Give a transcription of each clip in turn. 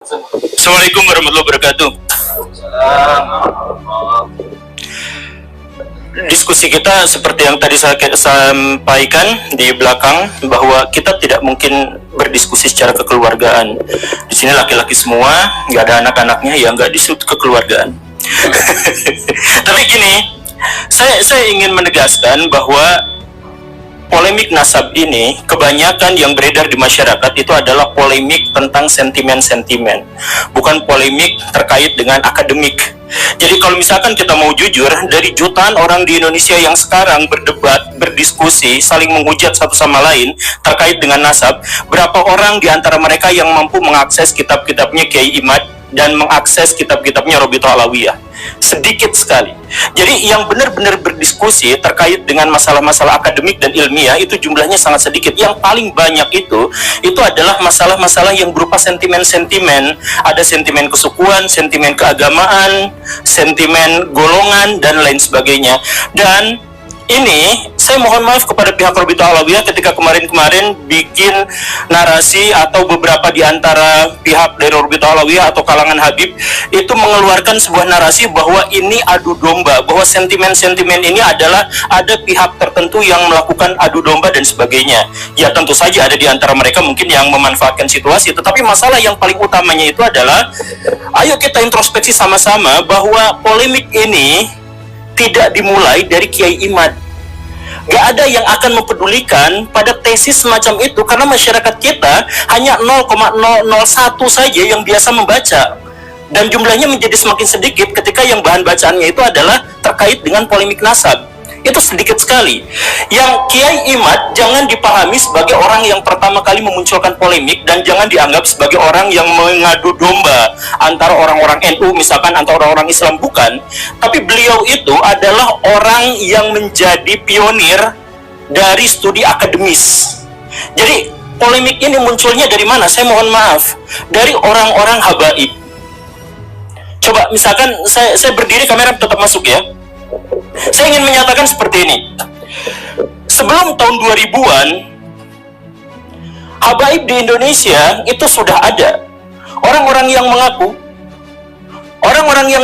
Assalamualaikum warahmatullahi wabarakatuh. Diskusi kita seperti yang tadi saya sampaikan di belakang, bahwa kita tidak mungkin berdiskusi secara kekeluargaan. Di sini laki-laki semua, nggak ada anak-anaknya, ya nggak disebut kekeluargaan. Tapi gini, saya ingin menegaskan bahwa polemik nasab ini, kebanyakan yang beredar di masyarakat itu adalah polemik tentang sentimen-sentimen, bukan polemik terkait dengan akademik. Jadi kalau misalkan kita mau jujur, dari jutaan orang di Indonesia yang sekarang berdebat, berdiskusi, saling menghujat satu sama lain terkait dengan nasab, berapa orang di antara mereka yang mampu mengakses kitab-kitabnya Kiai Imad dan mengakses kitab-kitabnya Robito Alawiyah? Sedikit sekali. Jadi yang benar-benar berdiskusi terkait dengan masalah-masalah akademik dan ilmiah itu jumlahnya sangat sedikit. Yang paling banyak itu adalah masalah-masalah yang berupa sentimen-sentimen. Ada sentimen kesukuan, sentimen keagamaan, sentimen golongan, dan lain sebagainya. Dan ini saya mohon maaf kepada pihak Robito Alawiyah ketika kemarin-kemarin bikin narasi, atau beberapa di antara pihak dari Robito Alawiyah atau kalangan Habib itu mengeluarkan sebuah narasi bahwa ini adu domba, bahwa sentimen-sentimen ini adalah ada pihak tertentu yang melakukan adu domba dan sebagainya. Ya tentu saja ada di antara mereka mungkin yang memanfaatkan situasi, tetapi masalah yang paling utamanya itu adalah, ayo kita introspeksi sama-sama bahwa polemik ini tidak dimulai dari Kiai Imad. Gak ada yang akan mempedulikan pada tesis semacam itu, karena masyarakat kita hanya 0,001 saja yang biasa membaca, dan jumlahnya menjadi semakin sedikit ketika yang bahan bacaannya itu adalah terkait dengan polemik nasab. Itu sedikit sekali. Yang Kiai Imad jangan dipahami sebagai orang yang pertama kali memunculkan polemik, dan jangan dianggap sebagai orang yang mengadu domba antara orang-orang NU misalkan, antara orang-orang Islam, bukan. Tapi beliau itu adalah orang yang menjadi pionir dari studi akademis. Jadi polemik ini munculnya dari mana? Saya mohon maaf, dari orang-orang habaib. Coba misalkan saya berdiri, kamera tetap masuk ya. Saya ingin menyatakan seperti ini. Sebelum tahun 2000-an, habaib di Indonesia itu sudah ada. Orang-orang yang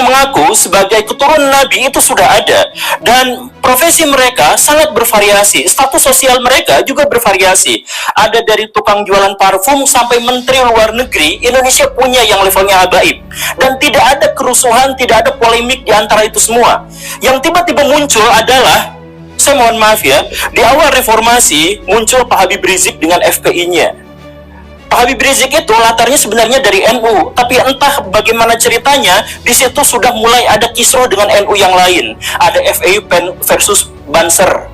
mengaku sebagai keturunan Nabi itu sudah ada. Dan profesi mereka sangat bervariasi. Status sosial mereka juga bervariasi. Ada dari tukang jualan parfum sampai menteri luar negeri. Indonesia punya yang levelnya habaib. Dan tidak ada kerusuhan, tidak ada polemik di antara itu semua. Yang tiba-tiba muncul adalah, saya mohon maaf ya, di awal reformasi muncul Pak Habib Rizik dengan FPI-nya. Pak Habib Rizik itu latarnya sebenarnya dari NU, tapi entah bagaimana ceritanya, di situ sudah mulai ada kisruh dengan NU yang lain. Ada FPI versus Banser.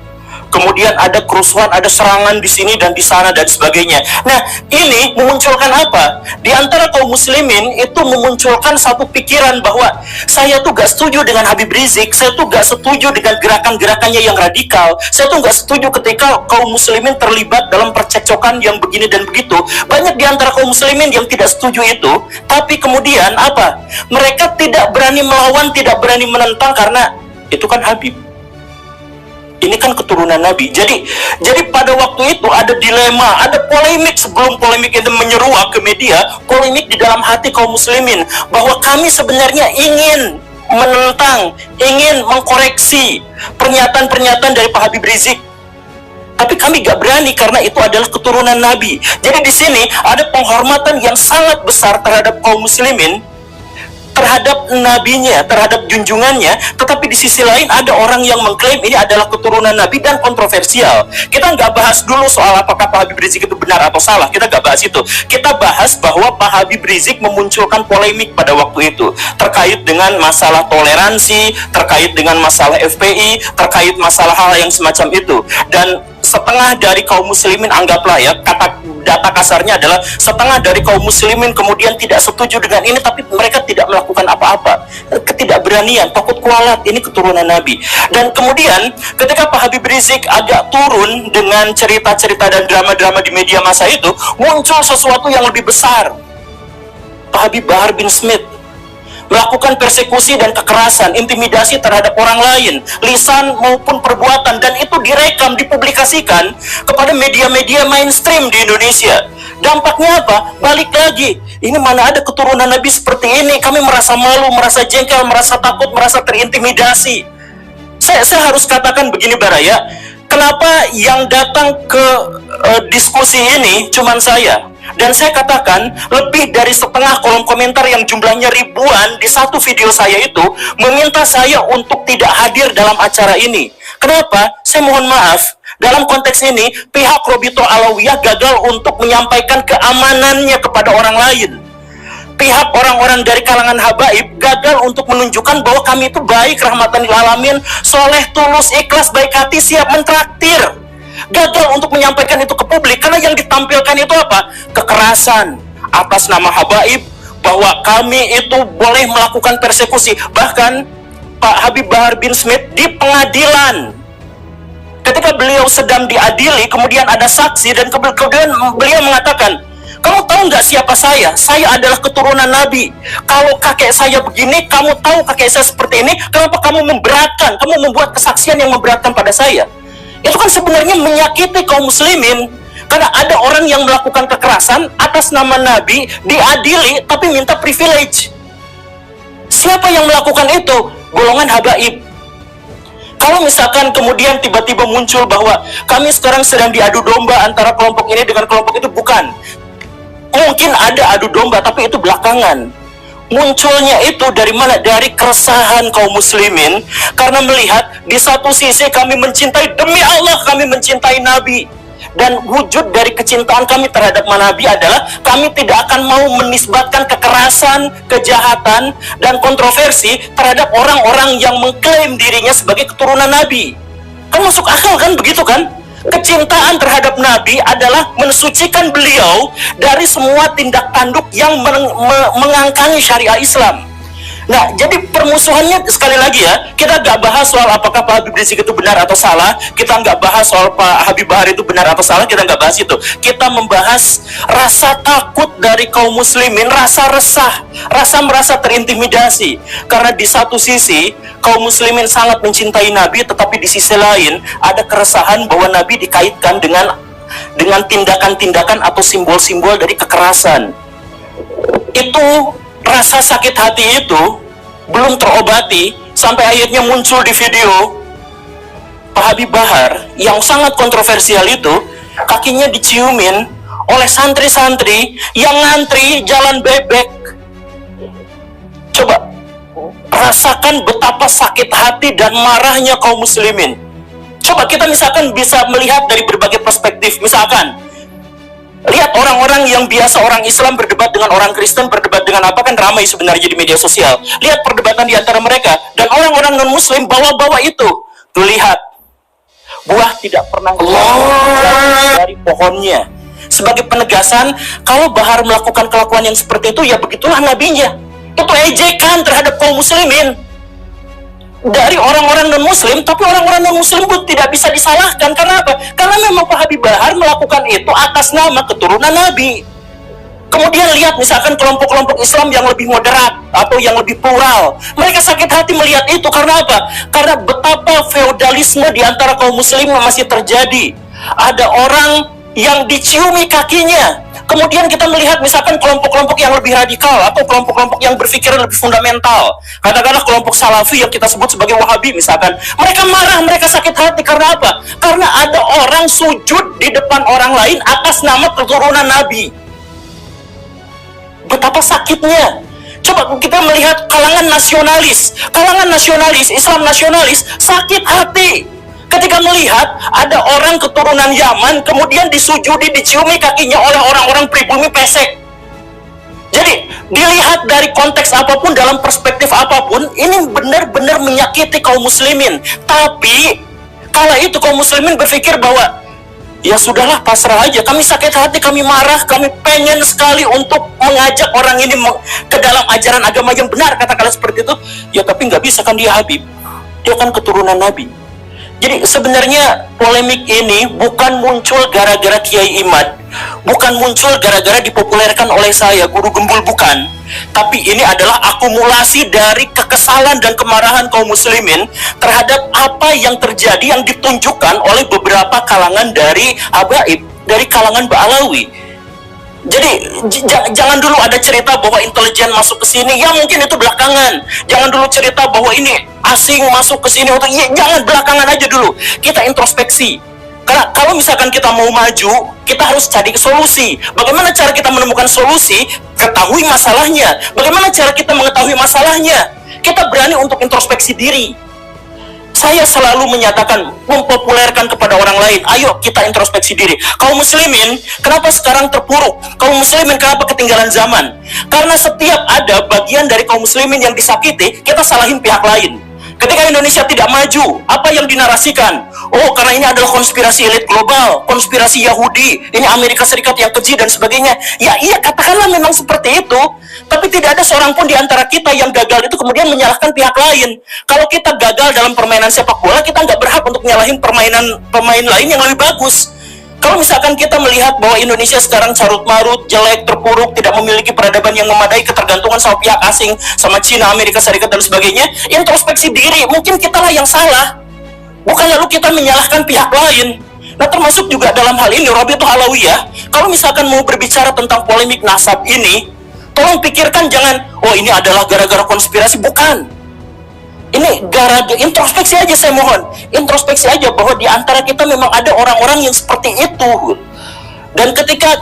Kemudian ada kerusuhan, ada serangan di sini dan di sana dan sebagainya. Nah, ini memunculkan apa? Di antara kaum muslimin itu memunculkan satu pikiran bahwa saya tuh gak setuju dengan Habib Rizik, saya tuh gak setuju dengan gerakan-gerakannya yang radikal, saya tuh gak setuju ketika kaum muslimin terlibat dalam percekcokan yang begini dan begitu. Banyak di antara kaum muslimin yang tidak setuju itu, tapi kemudian apa? Mereka tidak berani melawan, tidak berani menentang, karena itu kan Habib. Ini kan keturunan Nabi. Jadi pada waktu itu ada dilema, ada polemik sebelum polemik itu menyeruak ke media, polemik di dalam hati kaum muslimin bahwa kami sebenarnya ingin menentang, ingin mengkoreksi pernyataan-pernyataan dari Pak Habib Rizik. Tapi kami gak berani karena itu adalah keturunan Nabi. Jadi di sini ada penghormatan yang sangat besar terhadap kaum muslimin, terhadap nabinya, terhadap junjungannya, tetapi di sisi lain ada orang yang mengklaim ini adalah keturunan Nabi dan kontroversial. Kita nggak bahas dulu soal apakah Pak Habib Rizik itu benar atau salah, kita nggak bahas itu. Kita bahas bahwa Pak Habib Rizik memunculkan polemik pada waktu itu, terkait dengan masalah toleransi, terkait dengan masalah FPI, terkait masalah hal yang semacam itu. Dan setengah dari kaum muslimin, anggaplah ya, data kasarnya adalah setengah dari kaum muslimin kemudian tidak setuju dengan ini, tapi mereka tidak melakukan apa-apa. Ketidakberanian, takut kualat, ini keturunan Nabi. Dan kemudian ketika Pak Habib Rizik agak turun dengan cerita-cerita dan drama-drama di media massa itu, muncul sesuatu yang lebih besar. Pak Habib Bahar bin Smith melakukan persekusi dan kekerasan, intimidasi terhadap orang lain, lisan maupun perbuatan, dan itu direkam, dipublikasikan kepada media-media mainstream di Indonesia. Dampaknya apa? Balik lagi, ini mana ada keturunan Nabi seperti ini? Kami merasa malu, merasa jengkel, merasa takut, merasa terintimidasi. Saya harus katakan begini Baraya, kenapa yang datang ke diskusi ini cuman saya? Dan saya katakan, lebih dari setengah kolom komentar yang jumlahnya ribuan di satu video saya itu meminta saya untuk tidak hadir dalam acara ini. Kenapa? Saya mohon maaf, dalam konteks ini pihak Robito Alawiyah gagal untuk menyampaikan keamanannya kepada orang lain. Pihak orang-orang dari kalangan habaib gagal untuk menunjukkan bahwa kami itu baik, rahmatan lil alamin, soleh, tulus, ikhlas, baik hati, siap mentraktir. Gagal untuk menyampaikan itu ke publik, karena yang ditampilkan itu apa? Kekerasan atas nama habaib, bahwa kami itu boleh melakukan persekusi. Bahkan Pak Habib Bahar bin Smith di pengadilan, ketika beliau sedang diadili, kemudian ada saksi, dan kemudian beliau mengatakan, kamu tahu nggak siapa saya? Saya adalah keturunan Nabi. Kalau kakek saya begini, kamu tahu kakek saya seperti ini, kenapa kamu memberatkan? Kamu membuat kesaksian yang memberatkan pada saya. Itu kan sebenarnya menyakiti kaum muslimin. Karena ada orang yang melakukan kekerasan atas nama Nabi, diadili, tapi minta privilege. Siapa yang melakukan itu? Golongan habaib. Kalau misalkan kemudian tiba-tiba muncul bahwa kami sekarang sedang diadu domba antara kelompok ini dengan kelompok itu, bukan. Mungkin ada adu domba, tapi itu belakangan. Munculnya itu dari mana? Dari keresahan kaum muslimin, karena melihat di satu sisi kami mencintai, demi Allah kami mencintai Nabi, dan wujud dari kecintaan kami terhadap Nabi adalah kami tidak akan mau menisbatkan kekerasan, kejahatan, dan kontroversi terhadap orang-orang yang mengklaim dirinya sebagai keturunan Nabi. Kan masuk akal kan, begitu kan? Kecintaan terhadap Nabi adalah mensucikan beliau dari semua tindak tanduk yang mengangkangi syariah Islam. Nah, jadi permusuhannya sekali lagi ya, kita nggak bahas soal apakah Pak Habib Rizik itu benar atau salah, kita nggak bahas soal Pak Habib Bahar itu benar atau salah, kita nggak bahas itu. Kita membahas rasa takut dari kaum muslimin, rasa resah, rasa merasa terintimidasi. Karena di satu sisi, kaum muslimin sangat mencintai Nabi, tetapi di sisi lain, ada keresahan bahwa Nabi dikaitkan dengan tindakan-tindakan atau simbol-simbol dari kekerasan. Itu rasa sakit hati itu belum terobati sampai akhirnya muncul di video Pak Habib Bahar yang sangat kontroversial itu, kakinya diciumin oleh santri-santri yang ngantri jalan bebek. Coba rasakan betapa sakit hati dan marahnya kaum muslimin. Coba kita misalkan bisa melihat dari berbagai perspektif. Misalkan lihat orang-orang yang biasa orang Islam berdebat dengan orang Kristen, berdebat dengan apa, kan ramai sebenarnya di media sosial. Lihat perdebatan di antara mereka, dan orang-orang non-Muslim bawa-bawa itu. Tuh lihat, buah tidak pernah jatuh dari pohonnya. Sebagai penegasan, kalau Bahar melakukan kelakuan yang seperti itu, ya begitulah nabinya. Itu ejekan terhadap kaum muslimin dari orang-orang non-muslim, tapi orang-orang non-muslim pun tidak bisa disalahkan. Karena apa? Karena memang Pak Habib Bahar melakukan itu atas nama keturunan Nabi. Kemudian lihat misalkan kelompok-kelompok Islam yang lebih moderat atau yang lebih plural, mereka sakit hati melihat itu. Karena apa? Karena betapa feodalisme di antara kaum muslim masih terjadi. Ada orang yang diciumi kakinya. Kemudian kita melihat misalkan kelompok-kelompok yang lebih radikal atau kelompok-kelompok yang berpikir lebih fundamental. Katakanlah kelompok Salafi yang kita sebut sebagai Wahabi misalkan. Mereka marah, mereka sakit hati karena apa? Karena ada orang sujud di depan orang lain atas nama keturunan Nabi. Betapa sakitnya. Coba kita melihat kalangan nasionalis, Islam nasionalis sakit hati ketika melihat ada orang keturunan Yaman kemudian disujudi, diciumi kakinya oleh orang-orang pribumi pesek. Jadi dilihat dari konteks apapun, dalam perspektif apapun, ini benar-benar menyakiti kaum muslimin. Tapi kala itu kaum muslimin berpikir bahwa ya sudahlah, pasrah aja, kami sakit hati, kami marah, kami pengen sekali untuk mengajak orang ini ke dalam ajaran agama yang benar, katakanlah seperti itu. Ya tapi nggak bisa kan, dia Habib, dia kan keturunan Nabi. Jadi sebenarnya polemik ini bukan muncul gara-gara Kiai Imad, bukan muncul gara-gara dipopulerkan oleh saya, Guru Gembul, bukan. tapi ini adalah akumulasi dari kekesalan dan kemarahan kaum muslimin terhadap apa yang terjadi yang ditunjukkan oleh beberapa kalangan dari habaib, dari kalangan Ba'alawi. Jadi jangan dulu ada cerita bahwa intelijen masuk ke sini, ya mungkin itu belakangan. Jangan dulu cerita bahwa ini asing masuk ke sini, ya, jangan, belakangan aja dulu. Kita introspeksi. Karena kalau misalkan kita mau maju, kita harus cari solusi. Bagaimana cara kita menemukan solusi? Ketahui masalahnya. Bagaimana cara kita mengetahui masalahnya? Kita berani untuk introspeksi diri. Saya selalu menyatakan, mempopulerkan kepada orang lain, ayo kita introspeksi diri. Kaum muslimin, kenapa sekarang terpuruk? Kaum muslimin kenapa ketinggalan zaman? Karena setiap ada bagian dari kaum muslimin yang disakiti, kita salahin pihak lain. Ketika Indonesia tidak maju, apa yang dinarasikan? Oh, karena ini adalah konspirasi elit global, konspirasi Yahudi, ini Amerika Serikat yang keji dan sebagainya. Ya iya, katakanlah memang seperti itu. Tapi tidak ada seorang pun di antara kita yang gagal itu kemudian menyalahkan pihak lain. Kalau kita gagal dalam permainan sepak bola, kita nggak berhak untuk nyalahin pemain lain yang lebih bagus. Kalau misalkan kita melihat bahwa Indonesia sekarang carut-marut, jelek, terpuruk, tidak memiliki peradaban yang memadai, ketergantungan sama pihak asing, sama Cina, Amerika Serikat, dan sebagainya, introspeksi diri, mungkin kitalah yang salah. Bukan lalu kita menyalahkan pihak lain. Nah, termasuk juga dalam hal ini, Rabi'atul Alawiyah, kalau misalkan mau berbicara tentang polemik nasab ini, tolong pikirkan jangan, oh ini adalah gara-gara konspirasi, bukan. Ini gara-gara introspeksi aja, saya mohon. Introspeksi aja bahwa di antara kita memang ada orang-orang yang seperti itu. Dan ketika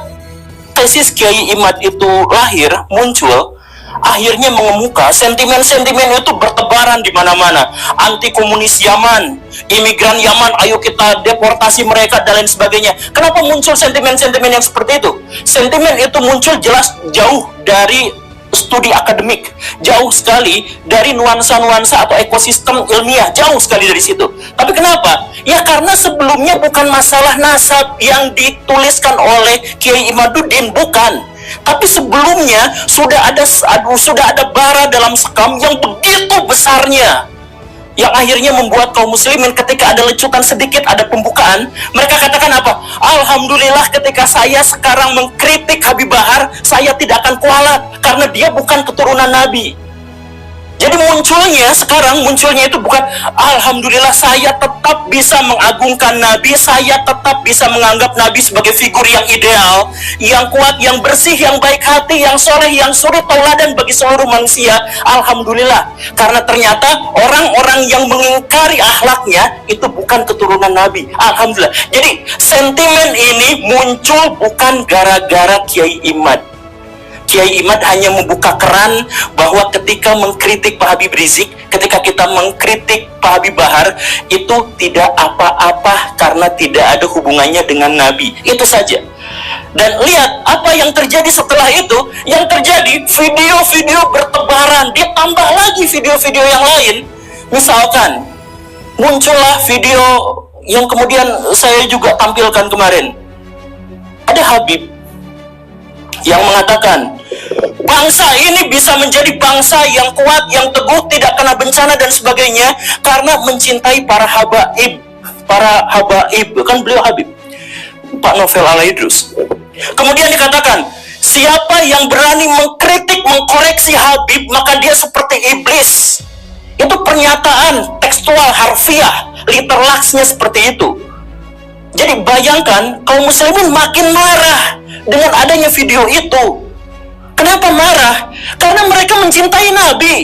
tesis Kiai Imad itu lahir, muncul, akhirnya mengemuka, sentimen-sentimen itu bertebaran di mana-mana. Anti komunis Yaman, imigran Yaman, ayo kita deportasi mereka dan lain sebagainya. Kenapa muncul sentimen-sentimen yang seperti itu? Sentimen itu muncul jelas jauh dari studi akademik, jauh sekali dari nuansa-nuansa atau ekosistem ilmiah, jauh sekali dari situ. Tapi kenapa? Ya karena sebelumnya bukan masalah nasab yang dituliskan oleh Kiai Imaduddin, bukan. Tapi sebelumnya sudah ada bara dalam sekam yang begitu besarnya, yang akhirnya membuat kaum muslimin ketika ada lecutan sedikit, ada pembukaan, mereka katakan apa? Alhamdulillah ketika saya sekarang mengkritik Habib Bahar, saya tidak akan kualat karena dia bukan keturunan Nabi. Jadi munculnya itu bukan alhamdulillah saya tetap bisa mengagungkan Nabi, saya tetap bisa menganggap Nabi sebagai figur yang ideal, yang kuat, yang bersih, yang baik hati, yang soleh, yang suri tauladan bagi seluruh manusia. Alhamdulillah, karena ternyata orang-orang yang mengingkari akhlaknya itu bukan keturunan Nabi. Alhamdulillah. Jadi sentimen ini muncul bukan gara-gara Kiai Imad. Kiai Imad hanya membuka keran bahwa ketika mengkritik Pak Habib Rizik, ketika kita mengkritik Pak Habib Bahar, itu tidak apa-apa karena tidak ada hubungannya dengan Nabi. Itu saja. Dan lihat apa yang terjadi setelah itu. Yang terjadi, video-video bertebaran, ditambah lagi video-video yang lain. Misalkan, muncullah video yang kemudian saya juga tampilkan kemarin. Ada Habib yang mengatakan bangsa ini bisa menjadi bangsa yang kuat, yang teguh, tidak kena bencana dan sebagainya karena mencintai para habaib. Para habaib, kan beliau Habib, Pak Novel Alaidrus. Kemudian dikatakan, siapa yang berani mengkritik, mengkoreksi Habib, maka dia seperti iblis. Itu pernyataan tekstual, harfiah, literalaksnya seperti itu. Jadi bayangkan, kaum muslimin makin marah dengan adanya video itu. Kenapa marah? Karena mereka mencintai Nabi.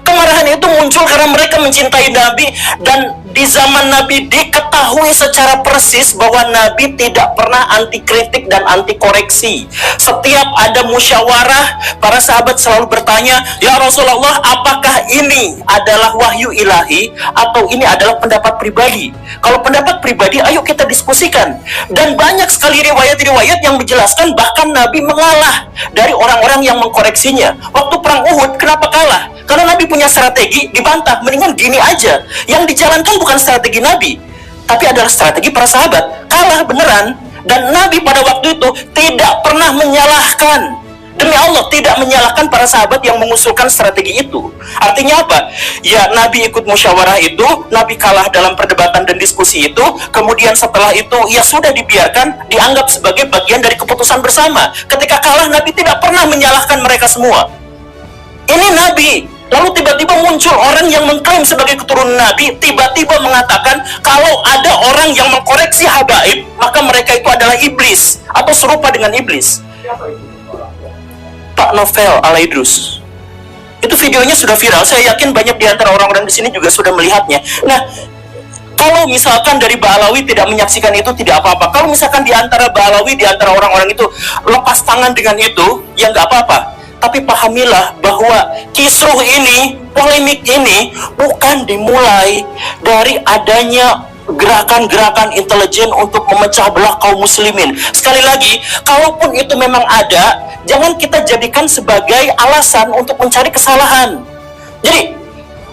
Kemarahan itu muncul karena mereka mencintai Nabi, dan di zaman Nabi diketahui secara persis bahwa Nabi tidak pernah anti kritik dan anti koreksi. Setiap ada musyawarah, para sahabat selalu bertanya, ya Rasulullah, apakah ini adalah wahyu ilahi atau ini adalah pendapat pribadi? Kalau pendapat pribadi, ayo kita diskusikan. Dan banyak sekali riwayat-riwayat yang menjelaskan bahkan Nabi mengalah dari orang-orang yang mengkoreksinya. Waktu perang Uhud, kenapa kalah? Karena Nabi punya strategi, dibantah, mendingan gini aja. Yang dijalankan bukan strategi Nabi, tapi adalah strategi para sahabat. Kalah beneran. Dan Nabi pada waktu itu tidak pernah menyalahkan. Demi Allah, tidak menyalahkan para sahabat yang mengusulkan strategi itu. Artinya apa? Ya, Nabi ikut musyawarah itu, Nabi kalah dalam perdebatan dan diskusi itu, kemudian setelah itu, ya sudah dibiarkan, dianggap sebagai bagian dari keputusan bersama. Ketika kalah, Nabi tidak pernah menyalahkan mereka semua. Ini Nabi. Lalu tiba-tiba muncul orang yang mengklaim sebagai keturunan Nabi, tiba-tiba mengatakan kalau ada orang yang mengkoreksi habaib, maka mereka itu adalah iblis atau serupa dengan iblis. Pak Novel Alaidrus. Itu videonya sudah viral. Saya yakin banyak di antara orang-orang di sini juga sudah melihatnya. Nah, kalau misalkan dari Ba'alawi tidak menyaksikan itu tidak apa-apa. Kalau misalkan di antara Ba'alawi, di antara orang-orang itu lepas tangan dengan itu, ya nggak apa-apa. Tapi pahamilah bahwa kisruh ini, polemik ini bukan dimulai dari adanya gerakan-gerakan intelijen untuk memecah belah kaum muslimin. Sekali lagi, kalaupun itu memang ada, jangan kita jadikan sebagai alasan untuk mencari kesalahan. Jadi,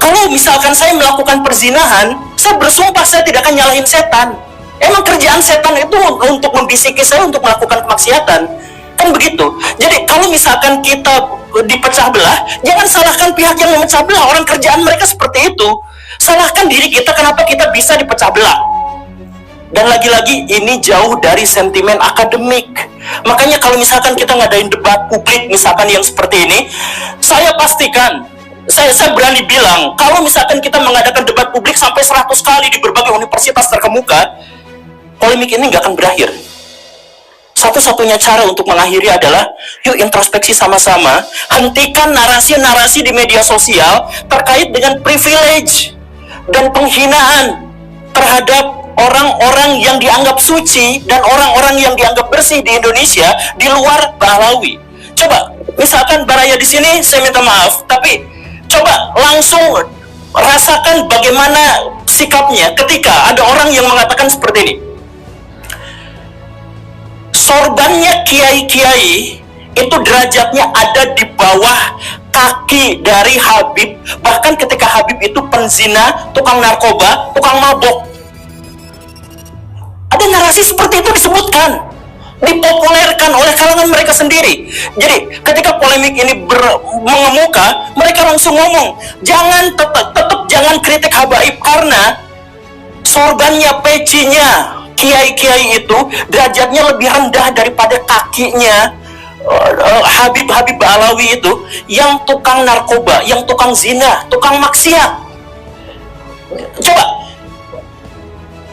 kalau misalkan saya melakukan perzinahan, saya bersumpah saya tidak akan nyalahin setan. Emang kerjaan setan itu untuk membisiki saya untuk melakukan kemaksiatan. Kan begitu. Jadi kalau misalkan kita dipecah belah, jangan salahkan pihak yang memecah belah. Orang kerjaan mereka seperti itu. Salahkan diri kita kenapa kita bisa dipecah belah. Dan lagi-lagi ini jauh dari sentimen akademik. Makanya kalau misalkan kita ngadain debat publik misalkan yang seperti ini, saya pastikan, saya berani bilang, kalau misalkan kita mengadakan debat publik sampai 100 kali di berbagai universitas terkemuka, polemik ini nggak akan berakhir. Satu-satunya cara untuk mengakhiri adalah yuk introspeksi sama-sama, hentikan narasi-narasi di media sosial terkait dengan privilege dan penghinaan terhadap orang-orang yang dianggap suci dan orang-orang yang dianggap bersih di Indonesia di luar Ba'alawi. Coba, misalkan Baraya di sini, saya minta maaf, tapi coba langsung rasakan bagaimana sikapnya ketika ada orang yang mengatakan seperti ini. Sorbannya kiai-kiai itu derajatnya ada di bawah kaki dari Habib. Bahkan ketika Habib itu penzina, tukang narkoba, tukang mabok. Ada narasi seperti itu disebutkan, dipopulerkan oleh kalangan mereka sendiri. Jadi ketika polemik ini mengemuka, mereka langsung ngomong, jangan tetap jangan kritik habaib karena sorbannya, pecinya kiai-kiai itu derajatnya lebih rendah daripada kakinya Habib-Habib Ba'alawi itu yang tukang narkoba, yang tukang zina, tukang maksiat. Coba,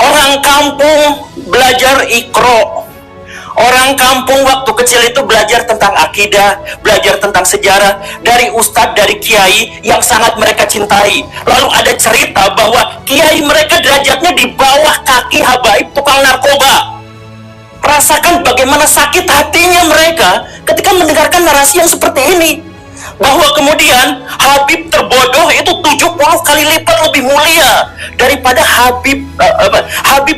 orang kampung belajar Iqra. Orang kampung waktu kecil itu belajar tentang akidah, belajar tentang sejarah dari ustadz, dari kiai yang sangat mereka cintai. Lalu ada cerita bahwa kiai mereka derajatnya di bawah kaki habaib tukang narkoba. Rasakan bagaimana sakit hatinya mereka ketika mendengarkan narasi yang seperti ini. Bahwa kemudian Habib terbodoh itu 70 kali lipat lebih mulia daripada Habib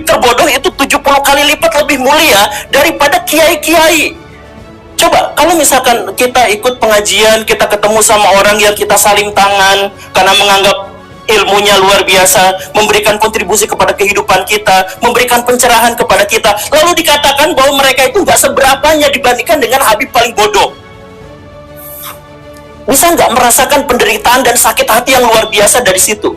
terbodoh itu 70 kali lipat lebih mulia daripada kiai-kiai. Coba kalau misalkan kita ikut pengajian, kita ketemu sama orang yang kita saling tangan karena menganggap ilmunya luar biasa, memberikan kontribusi kepada kehidupan kita, memberikan pencerahan kepada kita, lalu dikatakan bahwa mereka itu nggak seberapanya dibandingkan dengan Habib paling bodoh. Bisa nggak merasakan penderitaan dan sakit hati yang luar biasa dari situ?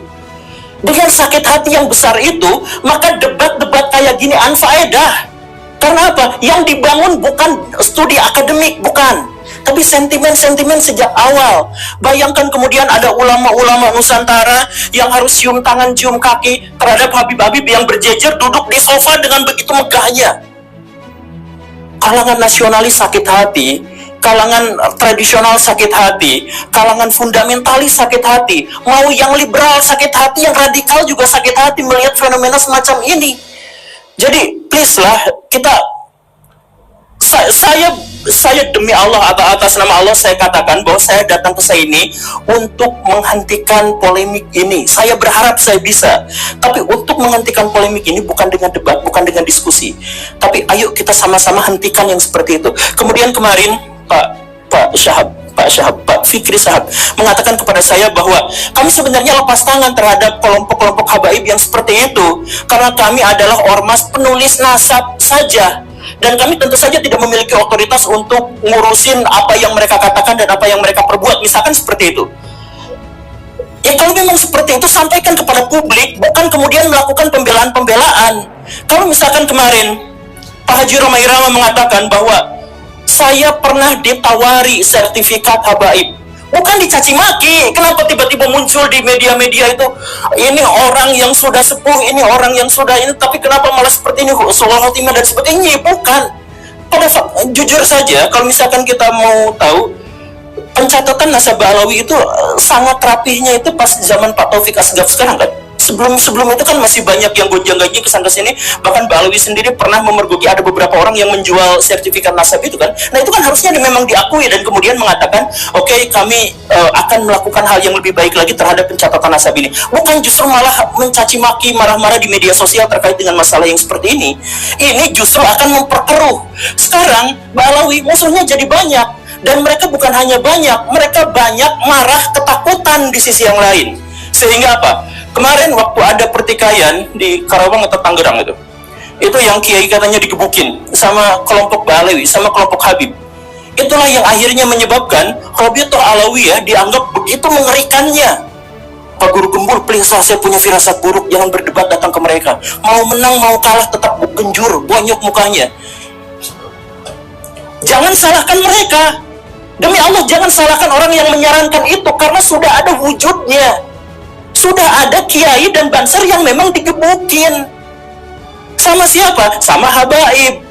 Dengan sakit hati yang besar itu, maka debat-debat kayak gini anfaedah. Karena apa? Yang dibangun bukan studi akademik, bukan, tapi sentimen-sentimen sejak awal. Bayangkan kemudian ada ulama-ulama Nusantara yang harus cium tangan, cium kaki terhadap Habib-Habib yang berjejer duduk di sofa dengan begitu megahnya. Kalangan nasionalis sakit hati, kalangan tradisional sakit hati, kalangan fundamentalis sakit hati, mau yang liberal sakit hati, yang radikal juga sakit hati melihat fenomena semacam ini. Jadi please lah, saya demi Allah, atas nama Allah saya katakan bahwa saya datang ke sini untuk menghentikan polemik ini. Saya berharap saya bisa, tapi untuk menghentikan polemik ini bukan dengan debat, bukan dengan diskusi, tapi ayo kita sama-sama hentikan yang seperti itu. Kemudian kemarin Pak Fikri Syahab mengatakan kepada saya bahwa kami sebenarnya lepas tangan terhadap kelompok-kelompok habaib yang seperti itu karena kami adalah ormas penulis nasab saja, dan kami tentu saja tidak memiliki otoritas untuk ngurusin apa yang mereka katakan dan apa yang mereka perbuat, misalkan seperti itu. Ya kalau memang seperti itu, sampaikan kepada publik, bukan kemudian melakukan pembelaan-pembelaan. Kalau misalkan kemarin Pak Haji Roma Irama mengatakan bahwa saya pernah ditawari sertifikat habaib bukan dicaci maki. Kenapa tiba-tiba muncul di media-media itu, ini orang yang sudah sepuh, ini orang yang sudah ini, tapi kenapa malah seperti ini, soal khotimah dan sebagainya? Bukan. Pada jujur saja, kalau misalkan kita mau tahu, pencatatan nasabah Alawi itu sangat rapihnya itu pas zaman Pak Taufik Asgaf sekarang kan. Sebelum itu kan masih banyak yang gonjang-ganjing kesana kesini. Bahkan Mbak Alawi sendiri pernah memergoki ada beberapa orang yang menjual sertifikat nasabah itu kan. Nah itu kan harusnya memang diakui dan kemudian mengatakan, oke, kami akan melakukan hal yang lebih baik lagi terhadap pencatatan nasabah ini. Bukan justru malah mencaci maki, marah-marah di media sosial terkait dengan masalah yang seperti ini. Ini justru akan memperkeruh. Sekarang Mbak Alawi musuhnya jadi banyak. Dan mereka bukan hanya banyak, mereka banyak marah ketakutan di sisi yang lain. Sehingga apa? Kemarin waktu ada pertikaian di Karawang atau Tangerang itu yang kiai katanya digebukin sama kelompok Balawi, sama kelompok Habib. Itulah yang akhirnya menyebabkan Rabi'atul Alawiyah dianggap begitu mengerikannya. Pak Guru Gembul, please, saya punya firasat buruk, jangan berdebat datang ke mereka. Mau menang, mau kalah, tetap genjur, bonyok mukanya. Jangan salahkan mereka. Demi Allah, jangan salahkan orang yang menyarankan itu, karena sudah ada wujudnya. Sudah ada kiai dan banser yang memang digebukin. Sama siapa? Sama habaib,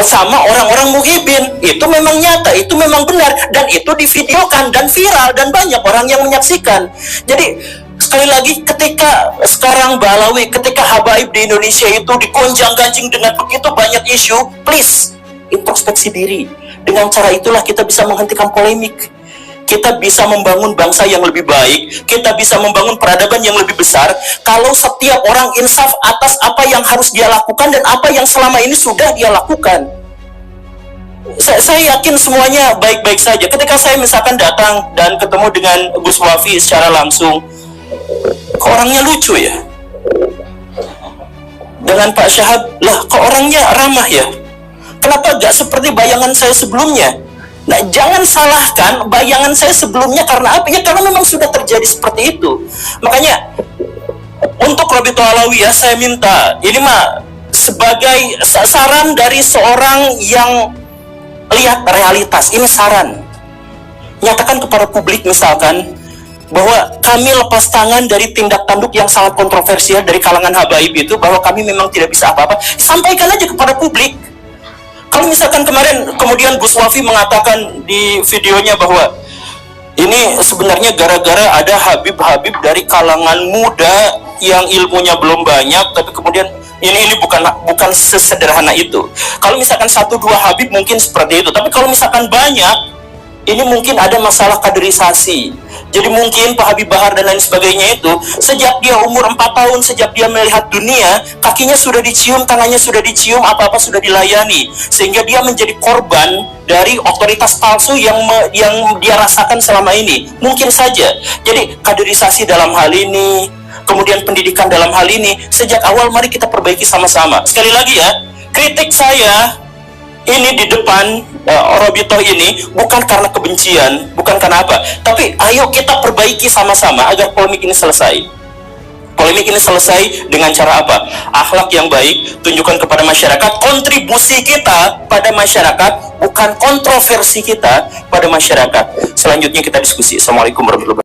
sama orang-orang muhibin. Itu memang nyata, itu memang benar, dan itu divideokan dan viral dan banyak orang yang menyaksikan. Jadi sekali lagi, ketika sekarang Balawi, ketika habaib di Indonesia itu digonjang-ganjing dengan begitu banyak isu, please introspeksi diri. Dengan cara itulah kita bisa menghentikan polemik. Kita bisa membangun bangsa yang lebih baik. Kita bisa membangun peradaban yang lebih besar kalau setiap orang insaf atas apa yang harus dia lakukan dan apa yang selama ini sudah dia lakukan. Saya yakin semuanya baik-baik saja. Ketika saya misalkan datang dan ketemu dengan Gus Wafi secara langsung, kok orangnya lucu ya? Dengan Pak Syahab, lah kok orangnya ramah ya? Kenapa gak seperti bayangan saya sebelumnya? Nah, jangan salahkan bayangan saya sebelumnya karena apa? Ya karena memang sudah terjadi seperti itu. Makanya untuk Rabi'atul Alawiyah saya minta, ini mah sebagai saran dari seorang yang lihat realitas, ini saran. Nyatakan kepada publik misalkan bahwa kami lepas tangan dari tindak tanduk yang sangat kontroversial dari kalangan habaib itu, bahwa kami memang tidak bisa apa-apa. Sampaikan aja kepada publik. Kalau misalkan kemarin kemudian Gus Wafi mengatakan di videonya bahwa ini sebenarnya gara-gara ada habib-habib dari kalangan muda yang ilmunya belum banyak, tapi kemudian ini bukan sesederhana itu. Kalau misalkan 1-2 habib mungkin seperti itu, tapi kalau misalkan banyak, ini mungkin ada masalah kaderisasi. Jadi mungkin Pak Habib Bahar dan lain sebagainya itu, sejak dia umur 4 tahun, sejak dia melihat dunia, kakinya sudah dicium, tangannya sudah dicium, apa-apa sudah dilayani. Sehingga dia menjadi korban dari otoritas palsu yang dia rasakan selama ini. Mungkin saja. Jadi kaderisasi dalam hal ini, kemudian pendidikan dalam hal ini, sejak awal mari kita perbaiki sama-sama. Sekali lagi ya, kritik saya ini di depan Robito ini bukan karena kebencian, bukan karena apa, tapi ayo kita perbaiki sama-sama agar polemik ini selesai. Polemik ini selesai dengan cara apa? Akhlak yang baik, tunjukkan kepada masyarakat kontribusi kita pada masyarakat, bukan kontroversi kita pada masyarakat. Selanjutnya kita diskusi. Assalamualaikum warahmatullahi wabarakatuh.